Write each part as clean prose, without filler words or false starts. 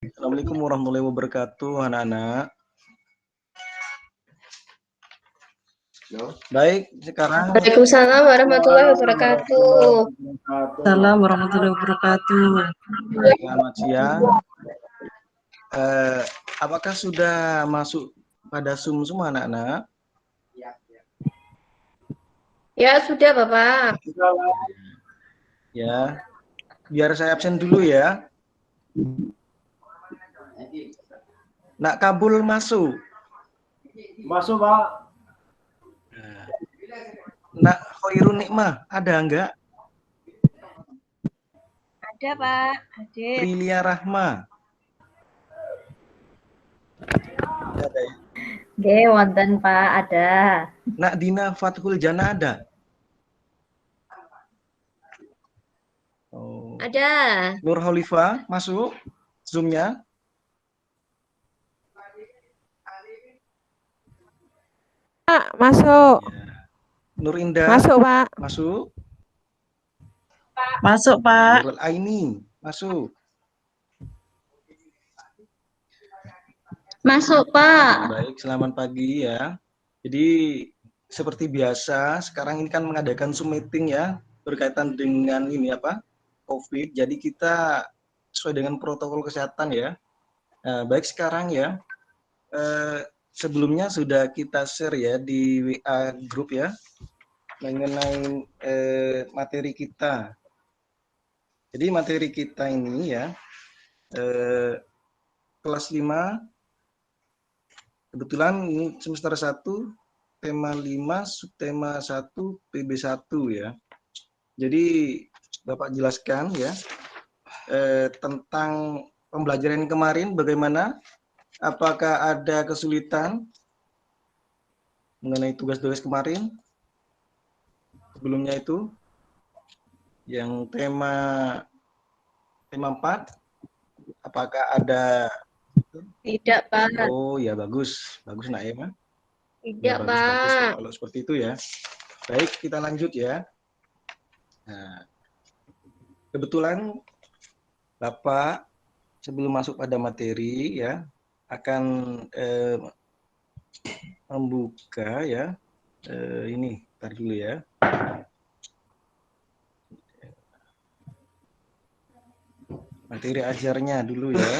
Assalamualaikum warahmatullahi wabarakatuh, anak-anak. Baik, sekarang Waalaikumsalam warahmatullahi wabarakatuh. Assalamualaikum warahmatullahi wabarakatuh. selamat siang. Apakah sudah masuk pada Zoom semua anak-anak? Ya, sudah Bapak. Ya, biar saya absen dulu ya. Nak Kabul masuk. Masuk, Pak. Nak Khairun Nikmah ada enggak? Ada, Pak. Hadir. Prilia Rahma. Ada ya? Nggih, wonten Pak, ada. Nak Dina Fathul Jana ada? Oh. Ada. Nur Holifa masuk Zoom-nya? Pak, masuk. Ya. Nur Indah Masuk, Pak. masuk? Masuk, Pak. Nurul Aini masuk? Masuk, Pak. Baik, selamat pagi ya. Jadi seperti biasa sekarang ini kan mengadakan Zoom meeting ya berkaitan dengan ini apa? COVID. Jadi kita sesuai dengan protokol kesehatan ya. Nah, baik sekarang ya. Sebelumnya sudah kita share ya di WA grup ya mengenai materi kita. Jadi materi kita ini ya kelas 5 kebetulan ini semester 1 tema 5 subtema 1 PB1 ya. Jadi Bapak jelaskan ya tentang pembelajaran kemarin bagaimana, apakah ada kesulitan mengenai tugas-tugas kemarin sebelumnya itu yang tema 4 apakah ada? Tidak, Pak. Oh ya, bagus nak ya Pak. Tidak, Ya, bagus Pak. kalau seperti itu ya. Baik, kita lanjut ya. Nah, kebetulan Bapak sebelum masuk pada materi ya akan membuka ya ini ntar dulu ya. Materi ajarnya dulu ya.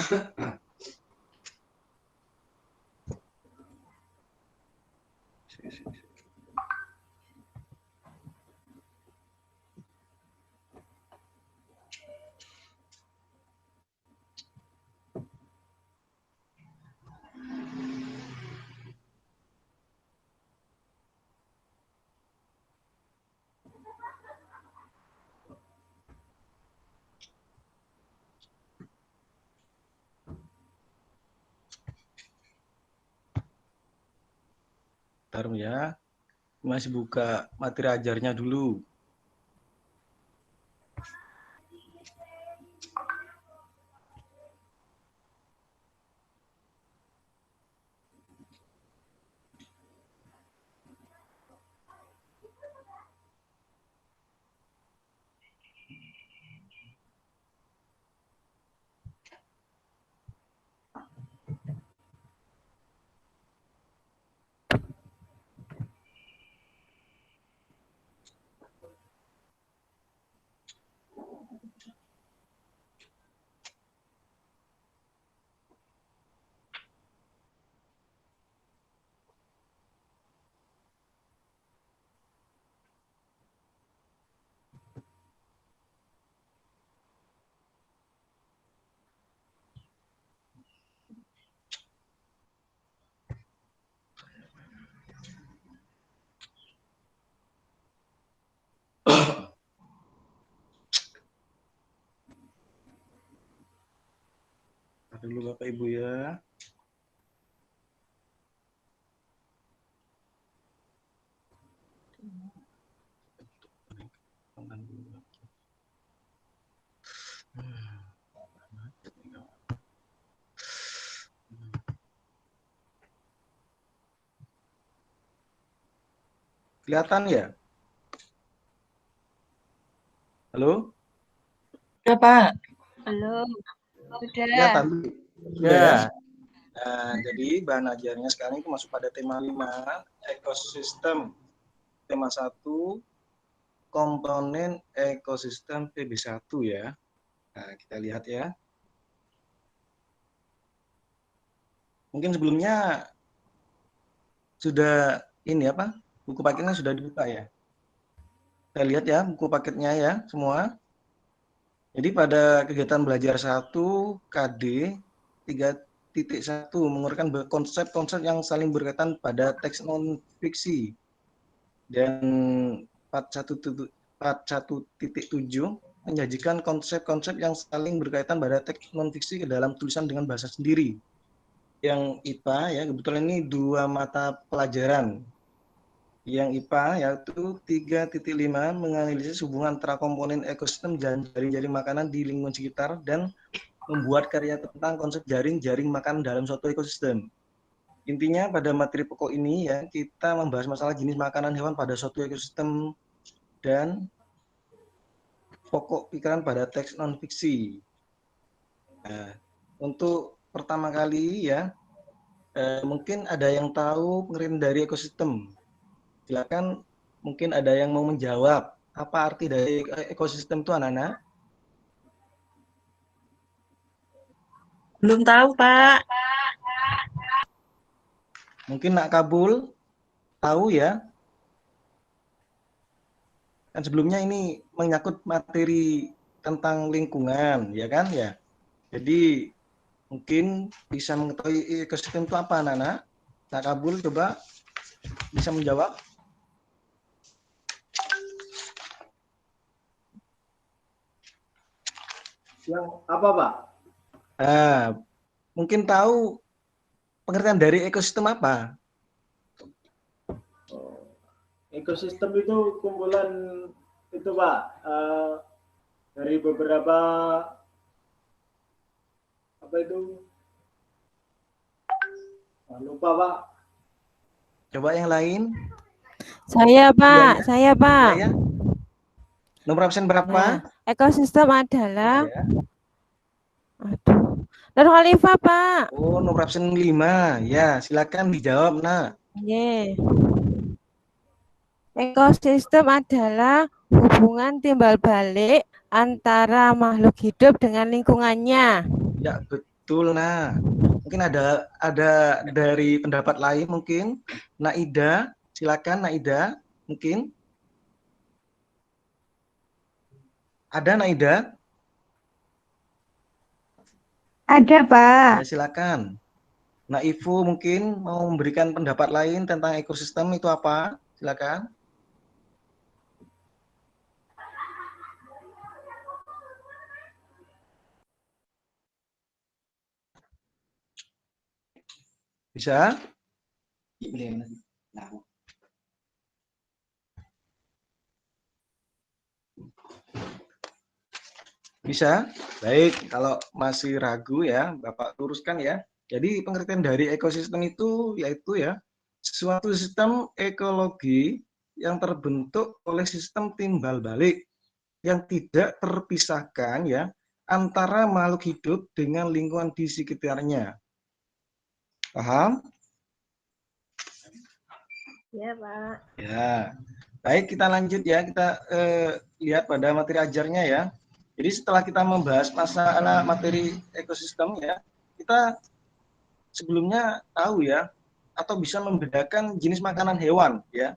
Bentar ya, masih buka materi ajarnya dulu. Dulu Bapak Ibu ya. Kelihatan ya? Halo? Ya, Pak. Halo. Sudah. Kelihatan? Sudah ya? Ya. Nah, jadi bahan ajarnya sekarang itu masuk pada tema 5, ekosistem. Tema 1, komponen ekosistem PB1 ya. Nah, kita lihat ya. Mungkin sebelumnya sudah ini apa? Buku paketnya sudah dibuka ya. Kita lihat ya buku paketnya ya semua. Jadi pada kegiatan belajar 1 KD 3.1 menguraikan konsep-konsep yang saling berkaitan pada teks non fiksi. Dan 41.7 menyajikan konsep-konsep yang saling berkaitan pada teks non fiksi ke dalam tulisan dengan bahasa sendiri. Yang IPA ya kebetulan ini 2 mata pelajaran. Yang IPA yaitu 3.5 menganalisis hubungan antara komponen ekosistem dan jaring-jaring makanan di lingkungan sekitar dan membuat karya tentang konsep jaring-jaring makanan dalam suatu ekosistem. Intinya pada materi pokok ini ya kita membahas masalah jenis makanan hewan pada suatu ekosistem dan pokok pikiran pada teks non fiksi. Nah, untuk pertama kali ya mungkin ada yang tahu pengertian dari ekosistem. Silakan, mungkin ada yang mau menjawab apa arti dari ekosistem itu anak-anak? Belum tahu, Pak. Mungkin Nak Kabul tahu ya? Kan sebelumnya ini menyangkut materi tentang lingkungan, ya kan ya? Jadi mungkin bisa mengetahui ekosistem itu apa anak-anak? Nak Kabul coba bisa menjawab. Yang apa, Pak? Nah, mungkin tahu pengertian dari ekosistem apa? Ekosistem itu kumpulan itu, Pak, dari beberapa apa itu? Lupa, Pak. Coba yang lain. Saya, Pak. Iya, Saya, Pak. ya. Nomor absen berapa? Ekosistem adalah... Ya. Aduh. Nurul Khalifah, Pak. Oh, nomor absen 5. Ya, silakan dijawab, Nak. Ye. Ekosistem adalah hubungan timbal balik antara makhluk hidup dengan lingkungannya. Ya, betul, Nak. Mungkin ada dari pendapat lain mungkin. Naida, silakan Naida, mungkin. Ada Naida? Ada, Pak. Ya, silakan. Naifu mungkin mau memberikan pendapat lain tentang ekosistem itu apa? Silakan. Bisa? Bisa? Baik, kalau masih ragu ya, Bapak luruskan ya. Jadi pengertian dari ekosistem itu yaitu ya, suatu sistem ekologi yang terbentuk oleh sistem timbal balik yang tidak terpisahkan ya antara makhluk hidup dengan lingkungan di sekitarnya. Paham? Ya, Pak. Ya. Baik, kita lanjut ya. Kita lihat pada materi ajarnya ya. Jadi setelah kita membahas masalah materi ekosistem ya, kita sebelumnya tahu ya atau bisa membedakan jenis makanan hewan ya.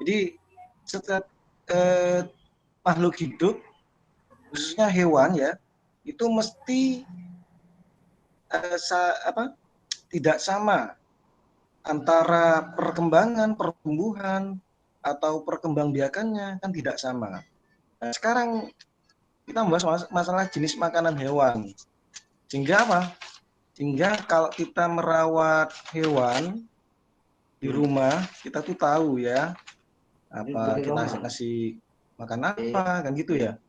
Jadi setiap makhluk hidup khususnya hewan ya itu mesti tidak sama antara perkembangan, pertumbuhan atau perkembangbiakannya kan tidak sama. Nah, sekarang kita membahas masalah jenis makanan hewan. Sehingga apa? Sehingga kalau kita merawat hewan di rumah, kita tuh tahu ya apa kita kasih makan apa kan gitu ya.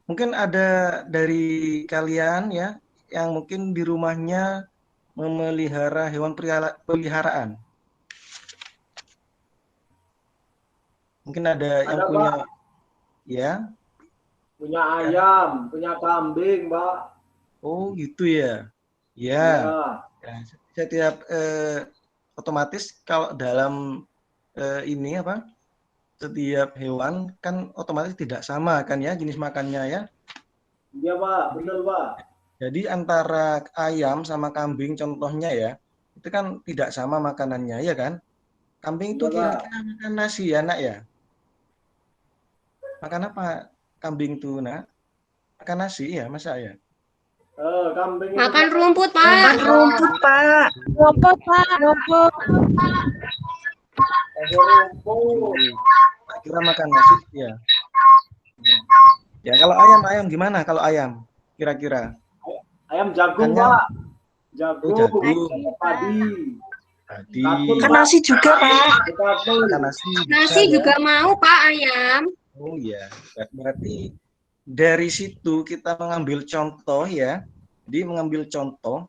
Mungkin ada dari kalian ya yang mungkin di rumahnya memelihara hewan peliharaan. Mungkin ada yang punya, Pak. Ya. Punya ayam, punya kambing, Pak. Oh gitu ya. Ya, Ya. ya, setiap otomatis kalau dalam ini apa? Setiap hewan kan otomatis tidak sama kan ya jenis makannya ya. Iya Pak, betul Pak. Jadi antara ayam sama kambing contohnya ya, itu kan tidak sama makanannya ya kan? Kambing itu Iya Pak. kira-kira makan nasi ya nak ya? Makan apa kambing itu nak? Makan nasi ya masa ya? Kambing itu Makan Pak. rumput, Makan Pak. rumput, Pak. Rumput, Pak, rumput. Rumput. Tak kira makan nasi ya. Ya kalau ayam gimana kalau ayam? Kira-kira? Ayam jagung Makannya- Pak. Oh, Jagung. jagung. Padi. Tadi Makan nasi juga, Pak. Potato. makan nasi. Nasi bisa, juga ya? mau, Pak, ayam. Oh iya, berarti dari situ kita mengambil contoh ya. Jadi mengambil contoh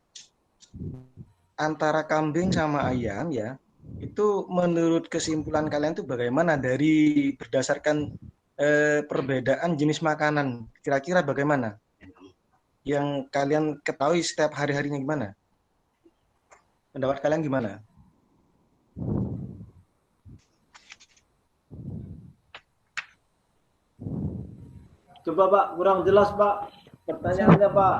antara kambing sama ayam ya. Itu menurut kesimpulan kalian itu bagaimana dari berdasarkan perbedaan jenis makanan? Kira-kira bagaimana? Yang kalian ketahui setiap hari-harinya gimana? Pendapat kalian gimana? Coba Pak, kurang jelas Pak. Pertanyaannya Pak.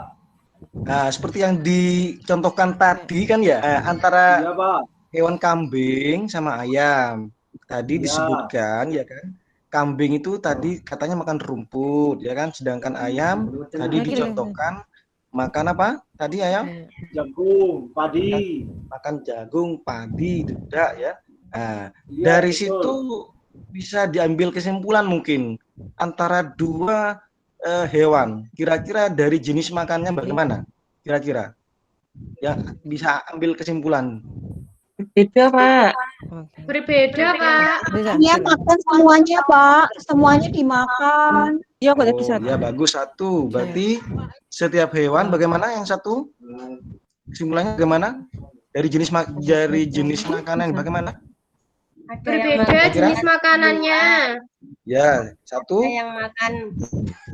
Nah, seperti yang dicontohkan tadi kan ya, antara Iya Pak. hewan kambing sama ayam. Tadi Ya. disebutkan ya kan, kambing itu tadi katanya makan rumput ya kan, sedangkan ayam tadi Oke. dicontohkan makan apa? Tadi ayam Jagung, padi. makan jagung, padi, dedak ya. Nah, Iya, dari betul. situ bisa diambil kesimpulan mungkin antara dua hewan. Kira-kira dari jenis makannya bagaimana? Kira-kira yang bisa ambil kesimpulan. Beda, Pak. Oke. Berbeda, Pak. Bisa. Iya, makan semuanya, Pak. Semuanya dimakan. Iya, kok tadi Oh satu. ya bagus satu. Berarti setiap hewan bagaimana yang satu? Kesimpulannya bagaimana? Dari jenis makanan bagaimana? Berbeda jenis makanannya. Ya, satu yang makan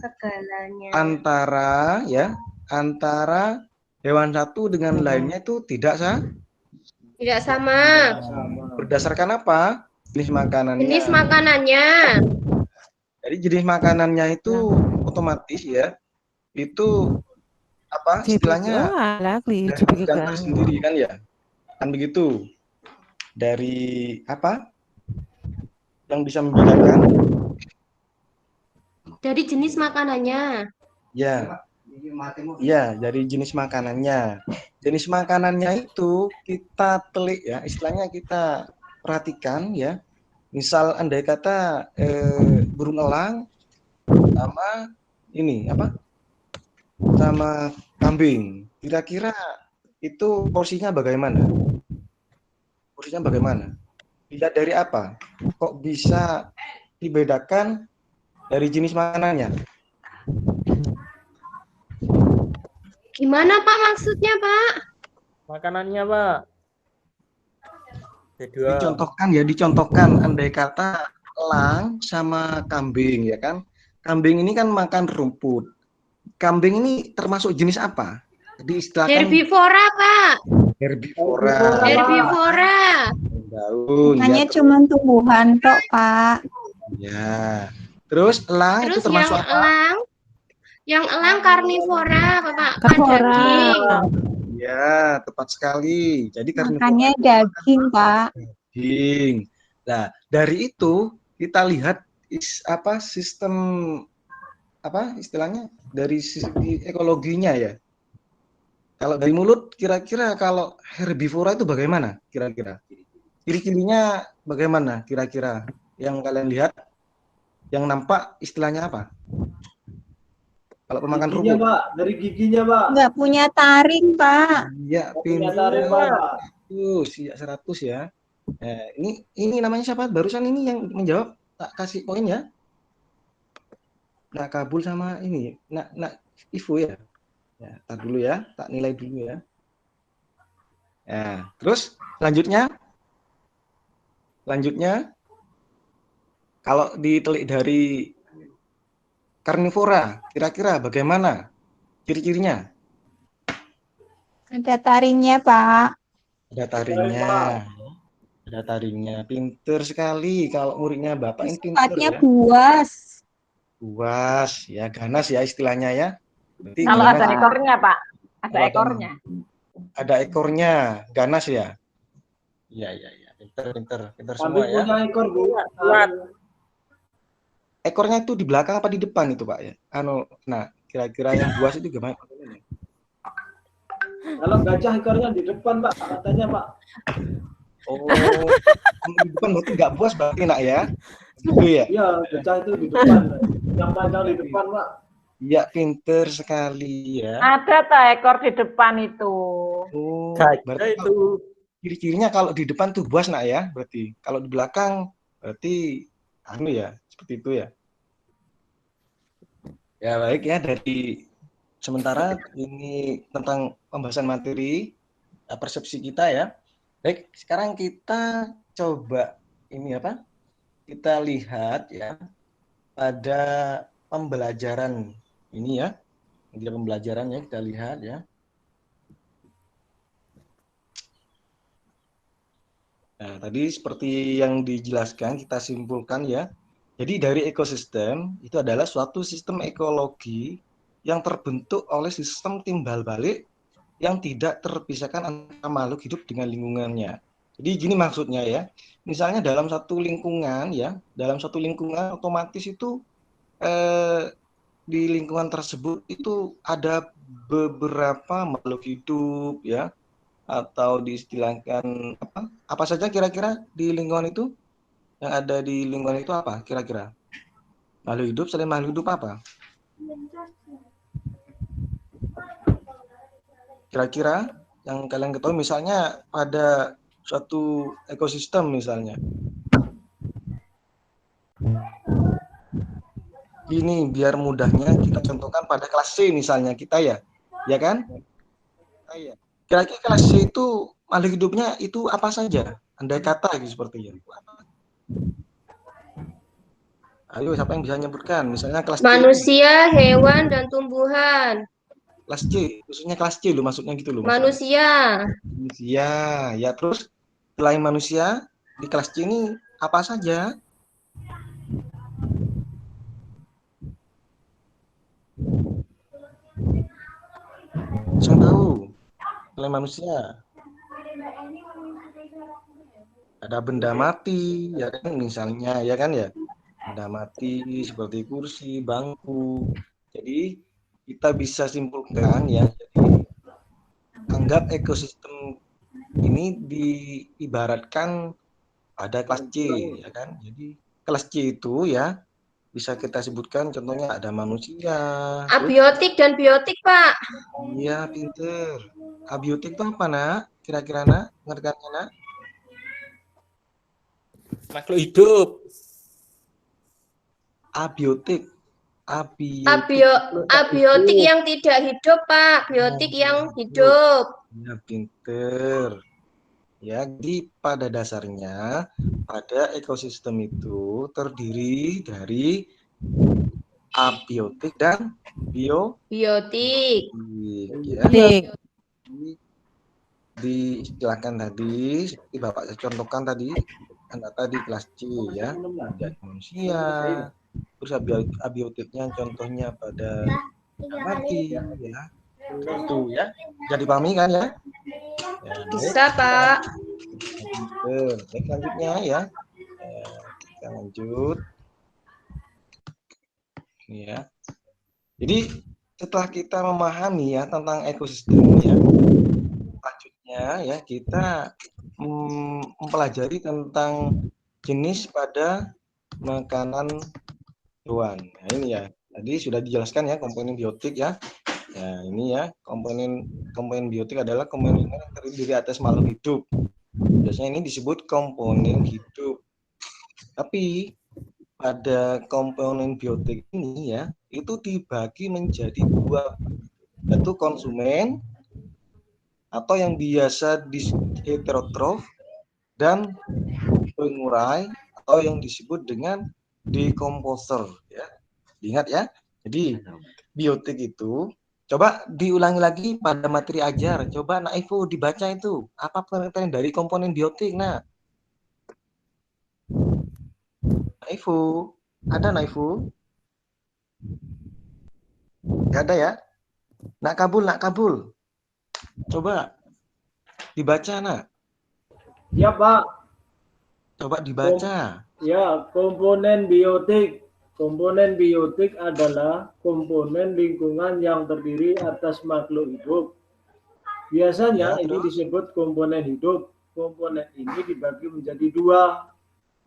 segalanya. antara hewan satu dengan lainnya itu tidak Tidak sama. Sama. berdasarkan apa? Jenis makanannya. Jenis makanannya. Jadi jenis makanannya itu otomatis ya. Itu apa istilahnya? Alah, Dari organ sendiri kan ya. Kan begitu. Dari apa? Yang bisa membedakan? Dari jenis makanannya. Ya. Ya, dari jenis makanannya. Jenis makanannya itu kita telik ya, istilahnya kita perhatikan ya. Misal andai kata burung elang sama ini apa? Sama kambing. Kira-kira itu porsinya bagaimana? Porsinya bagaimana? Dilihat dari apa? Kok bisa dibedakan dari jenis makanannya? Gimana, Pak, maksudnya, Pak? Makanannya, Pak. Beda. Dicontohkan andai kata elang sama kambing ya kan. Kambing ini kan makan rumput. Kambing ini termasuk jenis apa? Diistilahkan Herbivora, Pak. herbivora. Herbivora. Daun Hanya ya. cuma tumbuhan tok, Pak. Ya. Terus elang itu Terus termasuk yang apa? elang karnivora, Pak. Makan Karnivora. daging. Ya, tepat sekali. Jadi karnivora Makannya daging, Pak. daging. Nah, dari itu kita lihat sistem apa istilahnya dari sisi ekologinya ya. Kalau dari mulut kira-kira kalau herbivora itu bagaimana kira-kira? Ciri-cirinya bagaimana kira-kira yang kalian lihat? Yang nampak istilahnya apa? Kalau pemakan Giginya, rumput. Pak. Dari giginya Pak. Nggak punya taring, Pak. Iya, Punya taring Pak. 100 ya. Ini namanya siapa? Barusan ini yang menjawab tak kasih poin ya. Nak Kabul sama ini, nak Ivo ya. Ya, tar dulu ya, tak nilai dulu ya. Nah, terus Lanjutnya kalau ditelik dari karnivora, kira-kira bagaimana ciri-cirinya? Ada taringnya, Pak. Ada taringnya. Ada taringnya. Pinter sekali kalau muridnya Bapak ini pinter Sifatnya ya. buas. Buas, ya ganas ya istilahnya ya. Berarti Kalau ganas ada ya. ekornya, Pak. Ada Kalau ekornya. ada ekornya, ganas ya. Iya, iya, iya. Pinter Kami semua ya. punya ekor, Bu. Kuat. Ekornya itu di belakang apa di depan itu, Pak ya? Nah, kira-kira yang buas itu gimana? Kalau gajah ekornya di depan, Pak, katanya, Pak. Oh, di depan berarti nggak buas berarti nak ya? Gitu ya? Iya, gajah itu di depan. Yang panjang di depan, Pak. Iya, pinter sekali ya. Ada tak ekor di depan itu? Oh, Gajah berarti itu. ciri-cirinya kalau di depan tuh buas nak ya? Berarti kalau di belakang berarti ya, seperti itu ya. Ya baik ya, dari sementara ini tentang pembahasan materi persepsi kita ya. Baik, sekarang kita coba ini apa? Kita lihat ya pada pembelajaran ini ya. Media pembelajarannya kita lihat ya. Nah, tadi seperti yang dijelaskan kita simpulkan ya. Jadi dari ekosistem itu adalah suatu sistem ekologi yang terbentuk oleh sistem timbal balik yang tidak terpisahkan antara makhluk hidup dengan lingkungannya. Jadi gini maksudnya ya. Misalnya dalam satu lingkungan ya, dalam satu lingkungan otomatis itu di lingkungan tersebut itu ada beberapa makhluk hidup ya, atau diistilahkan apa saja kira-kira di lingkungan itu, yang ada di lingkungan itu apa kira-kira? Makhluk hidup, selain makhluk hidup apa? Kira-kira yang kalian ketahui misalnya pada suatu ekosistem misalnya. Ini biar mudahnya kita contohkan pada kelas C misalnya kita ya. Ya kan? Kira-kira kelas C itu makhluk hidupnya itu apa saja? Andai kata gitu sepertinya. Ayo, siapa yang bisa nyebutkan? Misalnya kelas C. Manusia, hewan, dan tumbuhan. Kelas C, khususnya kelas C loh, maksudnya gitu loh. Manusia. Manusia, ya terus selain manusia di kelas C ini apa saja? Saya tahu. Selain manusia. Ada benda mati, ya kan misalnya, ya kan ya. Benda mati seperti kursi, bangku. Jadi kita bisa simpulkan ya. Jadi anggap ekosistem ini diibaratkan ada kelas C, ya kan. Jadi kelas C itu ya bisa kita sebutkan contohnya ada manusia. Abiotik dan biotik, Pak. Iya, pinter. Abiotik itu apa, Nak? Kira-kira, Nak? Ngerti, Nak? Makhluk hidup. Abiotik. Abiotik yang tidak hidup, Pak. Biotik yang hidup. Ya, pinter. Ya, jadi pada dasarnya pada ekosistem itu terdiri dari abiotik dan Biotik. ya. Diistilahkan tadi seperti Bapak contohkan tadi, anak tadi kelas C ya, ada manusia, terus abiotiknya contohnya pada mati ya, itu ya, jadi pahami kan ya? Bisa, Pak. Baik, selanjutnya ya, kita lanjut ya. Jadi setelah kita memahami ya tentang ekosistem ya, selanjutnya ya kita mempelajari tentang jenis pada makanan hewan. Nah ini ya, tadi sudah dijelaskan ya komponen biotik ya. Nah ini ya komponen biotik adalah komponen yang terdiri atas makhluk hidup. Biasanya ini disebut komponen hidup. Tapi pada komponen biotik ini ya itu dibagi menjadi dua, yaitu konsumen atau yang biasa disebut heterotrof dan pengurai atau yang disebut dengan decomposer ya. Ingat ya. Jadi biotik itu Coba diulangi lagi pada materi ajar. Coba Nak Ivo dibaca itu. Apa pengertian dari komponen biotik, Nak? Nak Ivo. Ada Nak Ivo? Nggak ada ya? Nak Kabul. Coba dibaca, Nak. Ya Pak. Coba dibaca. Ya, komponen biotik. Komponen biotik adalah komponen lingkungan yang terdiri atas makhluk hidup. Biasanya Ya, ini terus? disebut komponen hidup. Komponen ini dibagi menjadi dua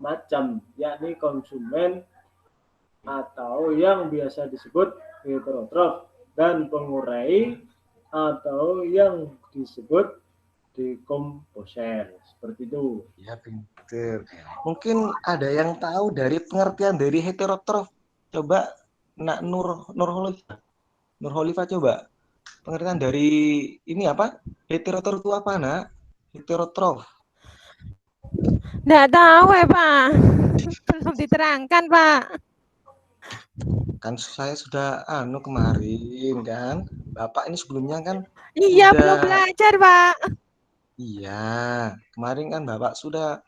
macam, yakni konsumen atau yang biasa disebut heterotrof dan pengurai atau yang disebut dekomposer. Seperti itu. Ya, pinter. Mungkin ada yang tahu dari pengertian dari heterotrof. Coba Nak Nurholifa coba. Pengertian dari ini apa? Heterotrof itu apa, Nak? Heterotrof. Nggak tahu ya Pak, belum diterangkan Pak. Kan saya sudah kemarin kan. Bapak ini sebelumnya kan Iya udah belum belajar Pak. iya, kemarin kan Bapak sudah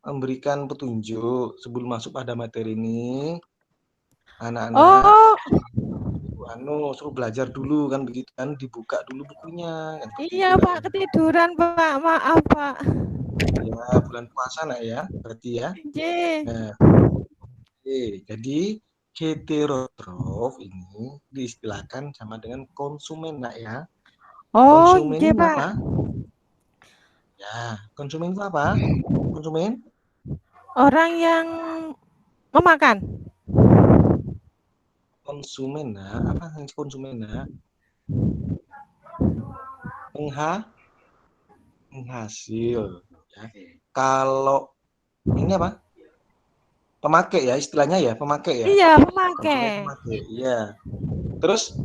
memberikan petunjuk sebelum masuk pada materi ini. Anak-anak suruh belajar dulu kan begitu kan, dibuka dulu bukunya kan, Iya itu, Pak, ketiduran Pak, maaf Pak. ya bulan puasa Nak ya berarti ya. Nah, jadi heterotrof ini diistilahkan sama dengan konsumen Nak ya. Konsumen ini Pak. apa? Ya, konsumen itu apa? Konsumen? Orang yang memakan. Konsumen, nah, apa konsumen, nah? Penghasil. Ya. Kalau ini apa? Pemakai ya, istilahnya ya, pemakai ya. Iya, pemakai. Iya. Terus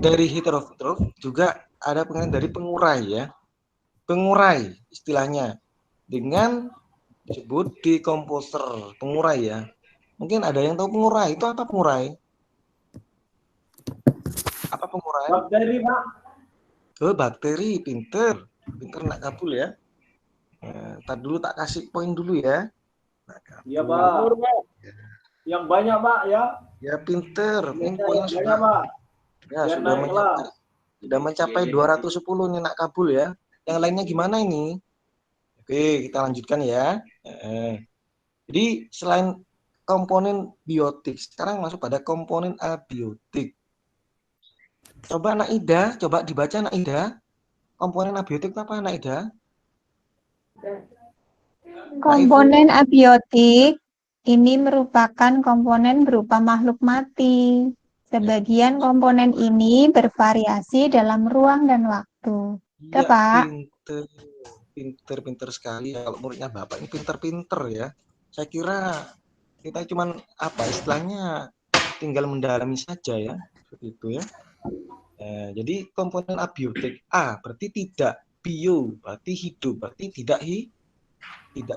dari heterotrof juga ada pengertian dari pengurai ya. Pengurai istilahnya dengan disebut dekomposer, pengurai ya. Mungkin ada yang tahu pengurai itu apa pengurai? Apa pengurai? Bakteri, Pak. Bakteri, pinter Nak Kabul ya. Ntar dulu tak kasih poin dulu ya. Iya Pak. Yang banyak Pak ya. Ya pinter, ini poinnya Banyak sudah. Pak. Ya sudah mencapai 210 nih Nak Kabul ya. Yang lainnya gimana ini? Oke, kita lanjutkan ya. Jadi selain komponen biotik, sekarang masuk pada komponen abiotik. Coba Nak Ida, coba dibaca Nak Ida. Komponen abiotik apa Nak Ida? Komponen abiotik ini merupakan komponen berupa makhluk mati. Sebagian komponen ini bervariasi dalam ruang dan waktu. Ya, Pak. Pinter sekali ya. Kalau muridnya Bapak ini pinter ya. Saya kira kita cuman istilahnya tinggal mendalami saja ya, seperti itu ya. Jadi komponen abiotik berarti tidak, bio berarti hidup, berarti tidak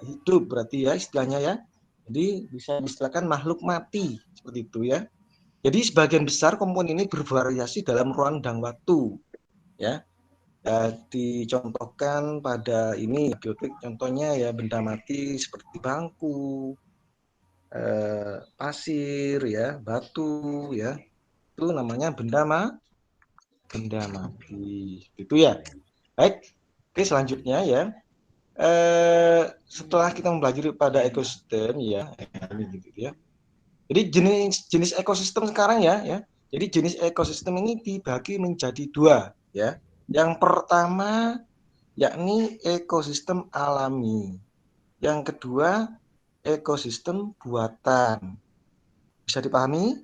hidup berarti ya istilahnya ya. Jadi bisa diistilahkan makhluk mati seperti itu ya. Jadi sebagian besar komponen ini bervariasi dalam ruang dan waktu ya. Dicontohkan pada ini abiotik, contohnya ya benda mati seperti bangku, pasir ya, batu ya, itu namanya benda mati itu ya. Baik, oke selanjutnya ya, setelah kita mempelajari pada ekosistem ya, ini gitu ya. Jadi jenis ekosistem sekarang ya, jadi jenis ekosistem ini dibagi menjadi dua ya. Yang pertama yakni ekosistem alami. Yang kedua ekosistem buatan. Bisa dipahami?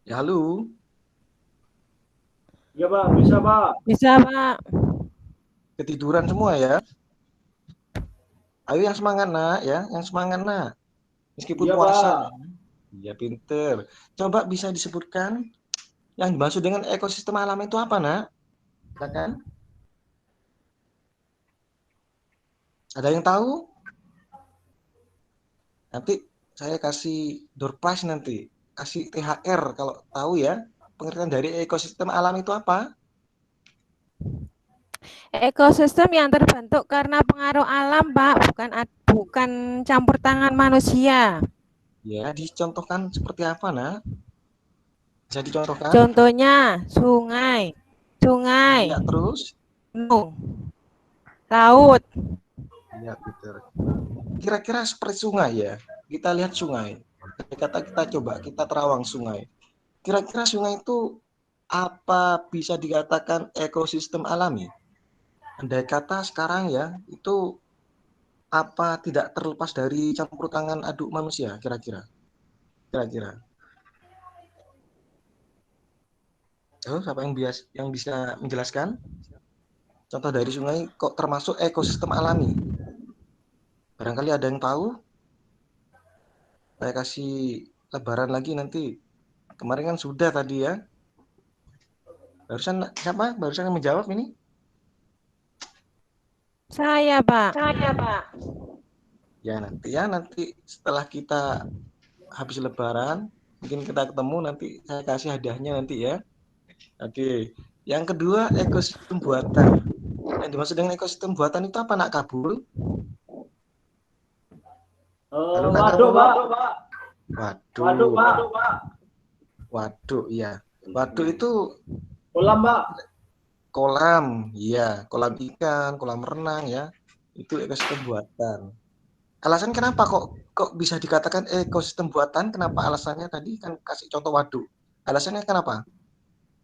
Ya, halo. Ya Pak, bisa Pak. Bisa Pak. Ketiduran semua ya. Ayo yang semangat Nak ya, yang semangat Nak. Meskipun Ya, puasa. Pak. Ya pinter. Coba bisa disebutkan yang dimaksud dengan ekosistem alam itu apa Nak? Silakan. Ada yang tahu? Nanti saya kasih door prize nanti, kasih THR kalau tahu ya. Pengertian dari ekosistem alam itu apa? Ekosistem yang terbentuk karena pengaruh alam, Pak, bukan campur tangan manusia. Ya, dicontohkan seperti apa, Nak? Bisa dicontohkan? Contohnya sungai, Ya, terus? gunung, laut. Ya, betul. Kira-kira seperti sungai ya. Kita lihat sungai. Kita coba kita terawang sungai. Kira-kira sungai itu apa bisa dikatakan ekosistem alami? Andai kata sekarang ya, itu apa tidak terlepas dari campur tangan aduk manusia kira-kira? Kira-kira. Siapa yang bisa menjelaskan? Contoh dari sungai kok termasuk ekosistem alami? Barangkali ada yang tahu? Saya kasih lebaran lagi nanti. Kemarin kan sudah tadi ya. Barusan siapa? Barusan yang menjawab ini? Saya, Pak. Ya nanti setelah kita habis lebaran, mungkin kita ketemu nanti saya kasih hadiahnya nanti ya. Oke. Yang kedua ekosistem buatan. Yang dimaksud dengan ekosistem buatan itu apa, Nak Kabul? Halo, Nak Waduk, Kabul? Pak. Waduh. Pak. Waduk, ya. Waduk itu Kolam, Pak. kolam, ya, kolam ikan, kolam renang ya. Itu ekosistem buatan. Alasan kenapa kok bisa dikatakan ekosistem buatan? Kenapa alasannya tadi kan kasih contoh waduk. Alasannya kenapa?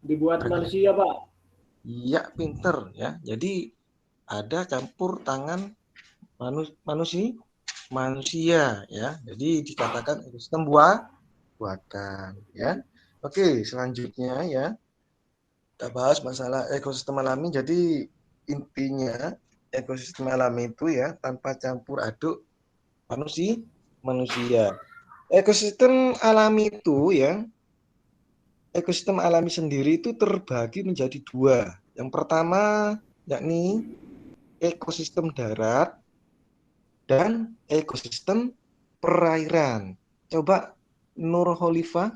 Dibuat manusia, Pak. Iya, pinter ya. Jadi ada campur tangan manusia ya. Jadi dikatakan ekosistem buatan ya. Oke, selanjutnya ya. Kita bahas masalah ekosistem alami. Jadi intinya ekosistem alami itu ya tanpa campur aduk manusia. Ekosistem alami itu ya, ekosistem alami sendiri itu terbagi menjadi dua. Yang pertama yakni ekosistem darat dan ekosistem perairan. Coba Nur Khalifah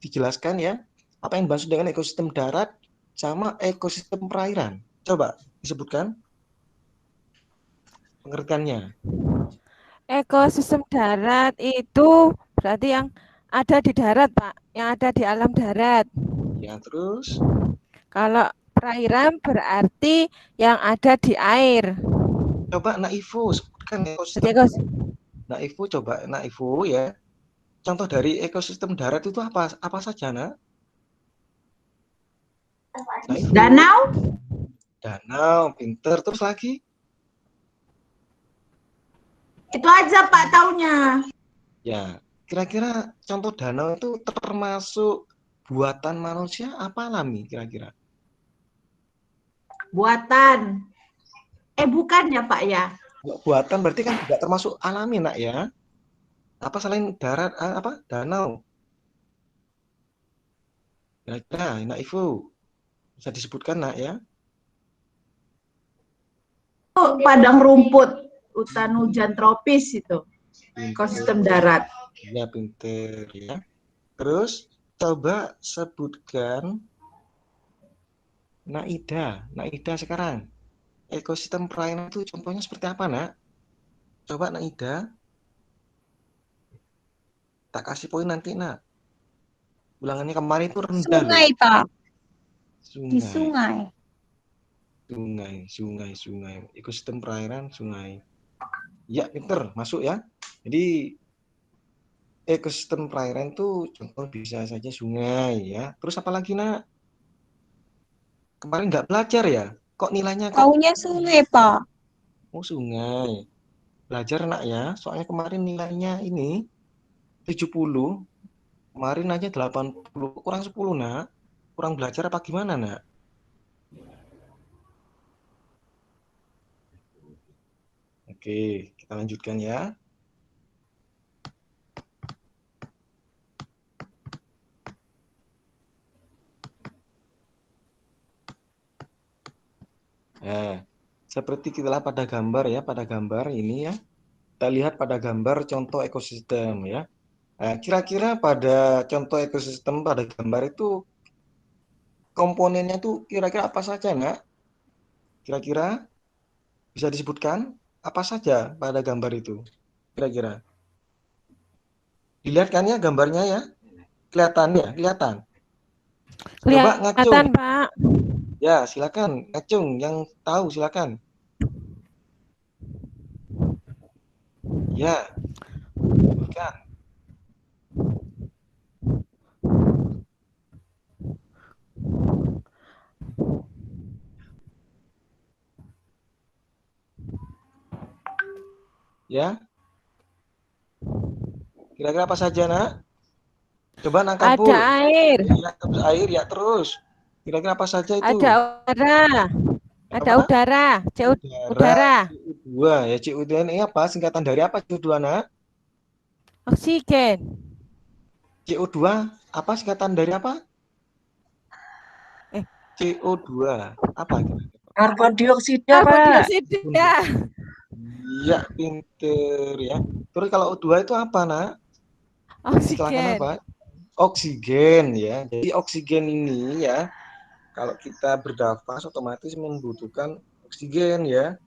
dijelaskan ya, apa yang dimaksud dengan ekosistem darat sama ekosistem perairan. Coba disebutkan pengertiannya. Ekosistem darat itu berarti yang ada di darat, Pak, yang ada di alam darat. Ya, terus? Kalau perairan berarti yang ada di air. Coba Naifu sebutkan ekosistem. Naifu coba Naifu ya. Contoh dari ekosistem darat itu apa saja, Nak? Naifu. Danau, pinter. Terus lagi? Itu aja Pak taunya. Ya, kira-kira contoh danau itu termasuk buatan manusia apa alami kira-kira? Buatan. Bukan ya Pak ya. Buatan berarti kan tidak termasuk alami, Nak ya. Apa selain darat, danau? Kira-kira, Nak Ifu bisa disebutkan, Nak ya? Padang rumput, hutan hujan tropis itu. Ekosistem darat. Ya, pinter ya. Terus coba sebutkan Naida sekarang. Ekosistem perairan itu contohnya seperti apa, Nak? Coba Naida. Tak kasih poin nanti, Nak. Ulangannya kemarin itu rendah. Sungai, loh. Pak. Sungai. Di sungai. Sungai. Ekosistem perairan sungai. Ya, pinter. Masuk ya. Jadi ekosistem perairan itu contoh bisa saja sungai ya. Terus apa lagi, Nak? Kemarin nggak belajar ya? Kok nilainya Taunya sungai, Pak. Oh, sungai. Belajar, Nak ya. Soalnya kemarin nilainya ini 70. Kemarin aja 80. Kurang 10, Nak. Kurang belajar apa gimana, Nak? Oke, kita lanjutkan ya. Nah, seperti kita lihat pada gambar ya, pada gambar ini ya. kita lihat pada gambar contoh ekosistem ya. Nah, kira-kira pada contoh ekosistem pada gambar itu komponennya tuh kira-kira apa saja, Nak? Kira-kira bisa disebutkan apa saja pada gambar itu? Kira-kira. Dilihat kan ya gambarnya ya? Kelihatan ya? Kelihatan. Coba ngacung. Kelihatan, Pak. Ya, silakan ngacung yang tahu silakan. Ya. Bukan. Ya. Kira-kira apa saja, Nak? Coba Nak Kabul. Ada air, Ya, terus air ya terus. Kira-kira apa saja itu? ada udara, ada Apa? udara, udara, CO2 ya. CO2 ini apa? Singkatan dari apa CO2, Nak? oksigen, CO2 apa singkatan dari apa? CO2 apa? Karbon dioksida, karbon Pak. dioksida, Iya, pinter ya. Terus kalau O2 itu apa, Nak? Silakan oksigen. apa? Oksigen ya. Jadi oksigen ini ya, kalau kita bernafas otomatis membutuhkan oksigen ya.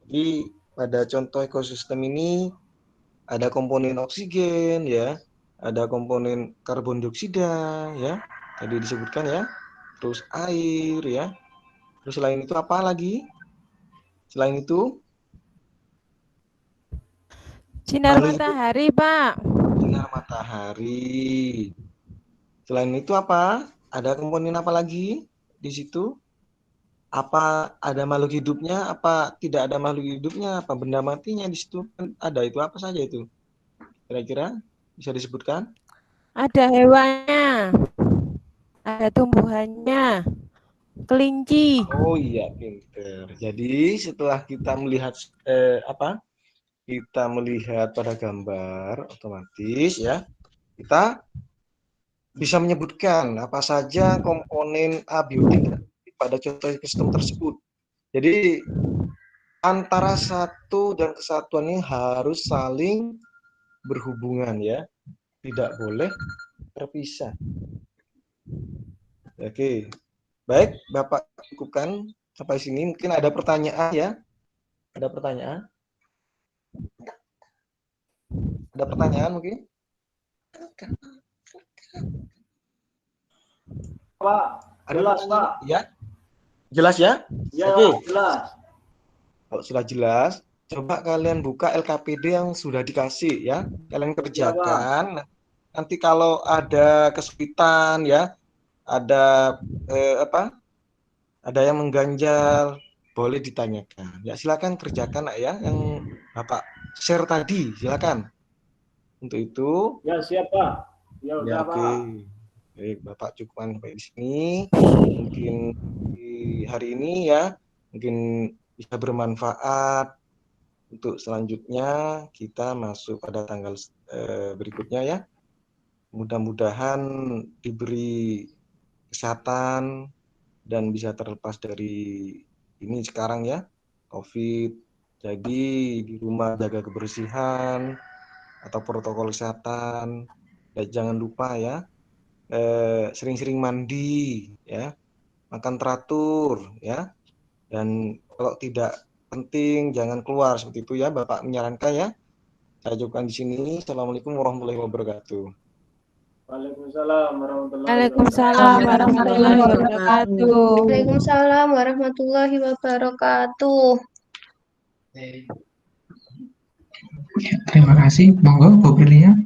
Jadi pada contoh ekosistem ini ada komponen oksigen ya, ada komponen karbon dioksida ya, tadi disebutkan ya, terus air ya, terus selain itu apa lagi? Selain itu Sinar makhluk hidup. matahari, Pak. Sinar matahari. Selain itu apa? Ada komponen apa lagi di situ? Apa ada makhluk hidupnya? Apa tidak ada makhluk hidupnya? Apa benda matinya di situ? Kan ada itu apa saja itu? Kira-kira bisa disebutkan? Ada hewannya, ada tumbuhannya, kelinci. Oh iya, pinter. Jadi setelah kita melihat kita melihat pada gambar, otomatis ya kita bisa menyebutkan apa saja komponen abiotik pada contoh ekosistem tersebut. Jadi antara satu dan kesatuan ini harus saling berhubungan ya, tidak boleh terpisah. Oke, baik Bapak cukupkan sampai sini. Mungkin ada pertanyaan ya? Ada pertanyaan? Ada pertanyaan mungkin? Pak, jelas Pak. Ya, jelas ya? Ya, Oke. jelas. Kalau sudah jelas, coba kalian buka LKPD yang sudah dikasih ya. Kalian kerjakan. Nanti kalau ada kesulitan ya, ada ada yang mengganjal, boleh ditanyakan. Ya silakan kerjakan ya yang Bapak share tadi, silakan. Untuk itu. Ya siap Pak. Ya udah oke. Pak. Baik, Bapak cukupkan sampai di sini. Mungkin di hari ini ya, mungkin bisa bermanfaat. Untuk selanjutnya kita masuk pada tanggal berikutnya ya. Mudah-mudahan diberi kesehatan dan bisa terlepas dari ini sekarang ya, COVID. Jadi di rumah jaga kebersihan atau protokol kesehatan. Dan jangan lupa ya, sering-sering mandi ya, makan teratur ya, dan kalau tidak penting jangan keluar seperti itu ya, Bapak menyarankan ya. Saya cukupkan di sini. Assalamualaikum warahmatullahi wabarakatuh. Waalaikumsalam warahmatullahi Waalaikumsalam warahmatullahi wabarakatuh. Waalaikumsalam warahmatullahi wabarakatuh. Terima kasih. Monggo Bu Prilia.